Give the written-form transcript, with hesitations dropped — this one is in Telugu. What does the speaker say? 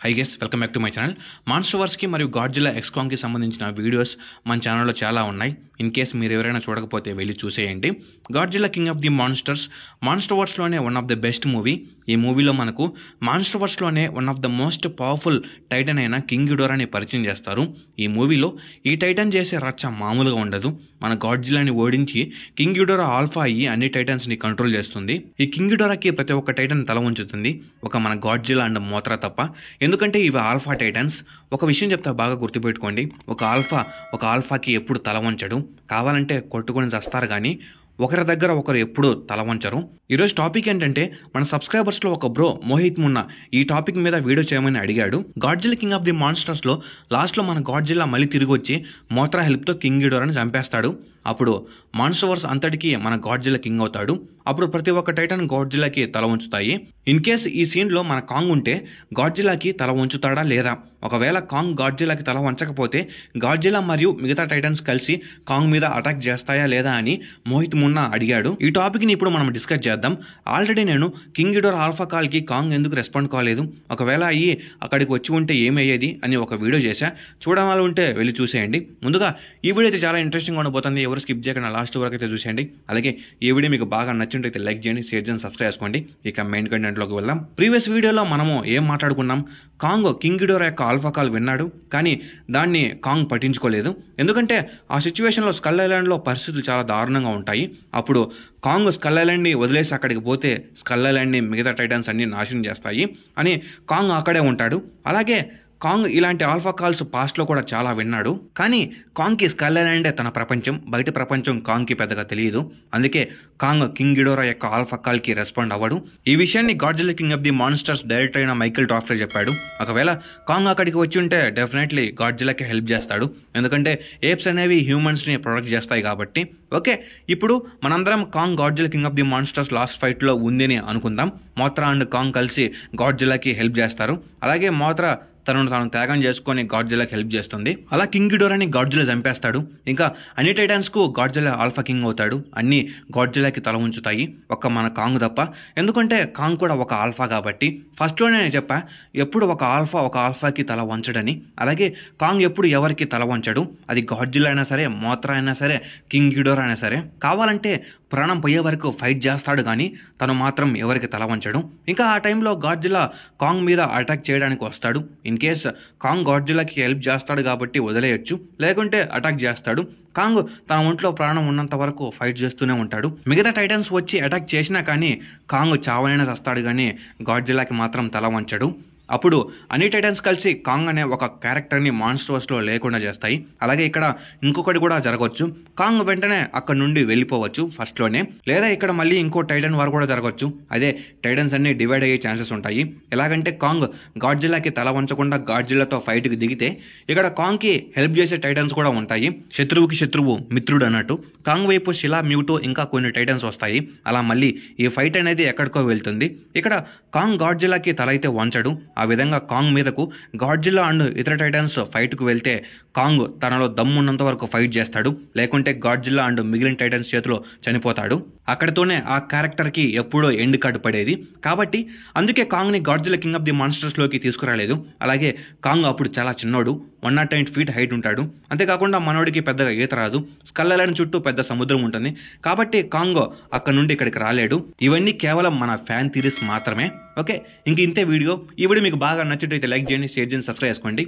High guys welcome back to my channel. Monster వర్స్కి మరియు గాడ్జిల్లా ఎక్స్ కాంగ్కి సంబంధించిన వీడియోస్ మన ఛానల్లో చాలా ఉన్నాయి. ఇన్ కేస్ మీరు ఎవరైనా చూడకపోతే వెళ్ళి చూసేయండి. Godzilla king of the monster వర్స్లోనే one of the best movie. ఈ మూవీలో మనకు మాన్స్టర్ వర్స్లోనే one of the most powerful titan అయిన కింగ్ గిడోరాని పరిచయం చేస్తారు. ఈ మూవీలో ఈ టైటన్ చేసే రచ్చ మామూలుగా ఉండదు. మన గాడ్జిల్లాని ఓడించి కింగ్ గిడోరా ఆల్ఫా అయ్యి అన్ని టైటన్స్ని కంట్రోల్ చేస్తుంది. ఈ కింగ్ గిడోరాకి ప్రతి ఒక్క టైటన్ తల ఉంచుతుంది, ఒక మన గాడ్జిల్లా అండ్ మోత్రా తప్ప. ఎందుకంటే ఇవి ఆల్ఫా టైటన్స్. ఒక విషయం చెప్తా, బాగా గుర్తుపెట్టుకోండి. ఒక ఆల్ఫాకి ఎప్పుడు తల వంచడు. కావాలంటే కొట్టుకొని చస్తారు, కానీ ఒకరి దగ్గర ఒకరు ఎప్పుడూ తల వంచరు. ఈరోజు టాపిక్ ఏంటంటే, మన సబ్స్క్రైబర్స్లో ఒక బ్రో మోహిత్ మున్నా ఈ టాపిక్ మీద వీడియో చేయమని అడిగాడు. గాడ్జిల్లా కింగ్ ఆఫ్ ది మాన్స్టర్స్లో లాస్ట్లో మన గాడ్జిల్లా మళ్ళీ తిరిగి వచ్చి మోత్రా హెల్ప్తో కింగ్ గిడోరాని చంపేస్తాడు. అప్పుడు మాన్స్టర్ వర్స్ అంతటికి మన గాడ్జిల్లా కింగ్ అవుతాడు. అప్పుడు ప్రతి ఒక్క టైటన్ గాడ్జిల్లాకి తల ఉంచుతాయి. ఇన్ కేస్ ఈ సీన్లో మన కాంగ్ ఉంటే గాడ్జిల్లాకి తల ఉంచుతాడా లేదా? ఒకవేళ కాంగ్ గాడ్జిల్లాకి తల వంచకపోతే గాడ్జిల్లా మరియు మిగతా టైటన్స్ కలిసి కాంగ్ మీద అటాక్ చేస్తాయా లేదా అని మోహిత్ మున్నా అడిగాడు. ఈ టాపిక్ని ఇప్పుడు మనం డిస్కస్ చేద్దాం. ఆల్రెడీ నేను కింగ్ గిడోరా ఆల్ఫా కాల్కి కాంగ్ ఎందుకు రెస్పాండ్ కాలేదు, ఒకవేళ అయ్యి అక్కడికి వచ్చి ఉంటే ఏమయ్యేది అని ఒక వీడియో చేశా. చూడడం ఉంటే వెళ్ళి చూసేయండి. ముందుగా ఈ వీడియో అయితే చాలా ఇంట్రెస్టింగ్గా ఉండబోతుంది. ఎవరు స్కిప్ చేయకుండా లాస్ట్ వరకు అయితే చూసేయండి. అలాగే ఈ వీడియో మీకు బాగా నచ్చినట్లయితే లైక్ చేయండి, షేర్ చేయండి, సబ్స్క్రైబ్ చేసుకోండి. ఇక మెయిన్ కంటెంట్లోకి వెళ్దాం. ప్రీవియస్ వీడియోలో మనము ఏం మాట్లాడుకున్నాం? కాంగ్ కింగ్ గిడోరా యొక్క ఆల్ఫా కాల్ విన్నాడు, కానీ దాన్ని కాంగ్ పట్టించుకోలేదు. ఎందుకంటే ఆ సిచ్యువేషన్లో స్కల్ ఐలాండ్లో పరిస్థితులు చాలా దారుణంగా ఉంటాయి. అప్పుడు కాంగ్ స్కల్ ఐలాండ్ని వదిలేసి అక్కడికి పోతే స్కల్ ఐలాండ్ని మిగతా టైటన్స్ అన్ని నాశనం చేస్తాయి అని కాంగ్ అక్కడే ఉంటాడు. అలాగే కాంగ్ ఇలాంటి ఆల్ఫా కాల్స్ పాస్ట్లో కూడా చాలా విన్నాడు, కానీ కాంగ్కి స్కల్ ఐలాండే తన ప్రపంచం, బయట ప్రపంచం కాంగ్కి పెద్దగా తెలియదు. అందుకే కాంగ్ కింగ్ గిడోరా యొక్క ఆల్ఫా కాల్కి రెస్పాండ్ అవ్వడు. ఈ విషయాన్ని Godzilla king of the monsters director అయిన మైకేల్ డాఫ్రే చెప్పాడు. ఒకవేళ కాంగ్ అక్కడికి వచ్చి ఉంటే డెఫినెట్లీ గాడ్జిల్లాకి హెల్ప్ చేస్తాడు, ఎందుకంటే ఏప్స్ అనేవి హ్యూమన్స్ని ప్రొటెక్ట్ చేస్తాయి కాబట్టి. ఓకే, ఇప్పుడు మనందరం Kong Godzilla king of the monsters last ఫైట్లో ఉందని అనుకుందాం. మోత్రా అండ్ కాంగ్ కలిసి గాడ్జిల్లాకి హెల్ప్ చేస్తారు. అలాగే మోత్రా తనను తాను త్యాగం చేసుకొని గాడ్జిల్లాకి హెల్ప్ చేస్తుంది. అలా కింగ్ గిడోరాని గాడ్జిల్లా చంపేస్తాడు. ఇంకా అన్ని టైటన్స్కు గాడ్జిల్లా ఆల్ఫా కింగ్ అవుతాడు. అన్ని గాడ్జిల్లాకి తల ఉంచుతాయి, ఒక్క మన కాంగ్ తప్ప. ఎందుకంటే కాంగ్ కూడా ఒక ఆల్ఫా కాబట్టి. ఫస్ట్లోనే నేను చెప్పా, ఎప్పుడు ఒక ఆల్ఫాకి తల వంచడని. అలాగే కాంగ్ ఎప్పుడు ఎవరికి తల వంచడు. అది గాడ్జిల్లా అయినా సరే, మోత్రా అయినా సరే, కింగ్ గిడోరా అయినా సరే. కావాలంటే ప్రాణం పోయే వరకు ఫైట్ చేస్తాడు, కానీ తను మాత్రం ఎవరికి తల వంచడు. ఇంకా ఆ టైంలో గాడ్జిల్లా కాంగ్ మీద అటాక్ చేయడానికి వస్తాడు. ఇన్ కేస్ కాంగ్ గాడ్జిల్లాకి హెల్ప్ చేస్తాడు కాబట్టి వదిలేయచ్చు, లేకుంటే అటాక్ చేస్తాడు. కాంగ్ తన ఒంట్లో ప్రాణం ఉన్నంత వరకు ఫైట్ చేస్తూనే ఉంటాడు. మిగతా టైటన్స్ వచ్చి అటాక్ చేసినా కానీ కాంగ్ చావనైనా చస్తాడు, కానీ గాడ్జిల్లాకి మాత్రం తల వంచడు. అప్పుడు అన్ని టైటన్స్ కలిసి కాంగ్ అనే ఒక క్యారెక్టర్ని మాన్స్టర్ వర్స్లో లేకుండా చేస్తాయి. అలాగే ఇక్కడ ఇంకొకటి కూడా జరగవచ్చు. కాంగ్ వెంటనే అక్కడ నుండి వెళ్ళిపోవచ్చు ఫస్ట్లోనే, లేదా ఇక్కడ మళ్ళీ ఇంకో టైటన్ వార్ కూడా జరగవచ్చు. అదే టైటన్స్ అన్ని డివైడ్ అయ్యే ఛాన్సెస్ ఉంటాయి. ఎలాగంటే కాంగ్ గాడ్జిల్లాకి తల వంచకుండా గాడ్జిల్లాతో ఫైట్కి దిగితే ఇక్కడ కాంగ్కి హెల్ప్ చేసే టైటన్స్ కూడా ఉంటాయి. శత్రువుకి శత్రువు మిత్రుడు అన్నట్టు. కాంగ్ వైపు శిలా, మ్యూటో ఇంకా కొన్ని టైటన్స్ వస్తాయి. అలా మళ్ళీ ఈ ఫైట్ అనేది ఎక్కడికో వెళ్తుంది. ఇక్కడ కాంగ్ గాడ్జిల్లాకి తల అయితే వంచడు. ఆ విధంగా కాంగ్ మీదకు గాడ్జిల్లా అండ్ ఇతర టైటన్స్ ఫైట్కు వెళ్తే కాంగ్ తనలో దమ్మున్నంత వరకు ఫైట్ చేస్తాడు, లేకుంటే గాడ్జిల్లా అండ్ మిగిలిన టైటన్స్ చేతిలో చనిపోతాడు. అక్కడితోనే ఆ క్యారెక్టర్కి ఎప్పుడో ఎండ్ కార్డు పడేది. కాబట్టి అందుకే కాంగ్ని గాడ్జిల్లా కింగ్ ఆఫ్ ది మాన్స్టర్స్లోకి తీసుకురాలేదు. అలాగే కాంగ్ అప్పుడు చాలా చిన్నోడు, 108 feet హైట్ ఉంటాడు. అంతేకాకుండా మనోడికి పెద్దగా ఈత రాదు. స్కల్ ఐలాండ్ చుట్టూ పెద్ద సముద్రం ఉంటుంది. కాబట్టి కాంగ్ అక్కడ నుండి ఇక్కడికి రాలేడు. ఇవన్నీ కేవలం మన ఫ్యాన్ థియరీస్ మాత్రమే. ఓకే, ఇంక ఇంతే వీడియో. ఈ వీడియో మీకు బాగా నచ్చినట్లయితే లైక్ చేయండి, షేర్ చేయండి, సబ్స్క్రైబ్ చేసుకోండి.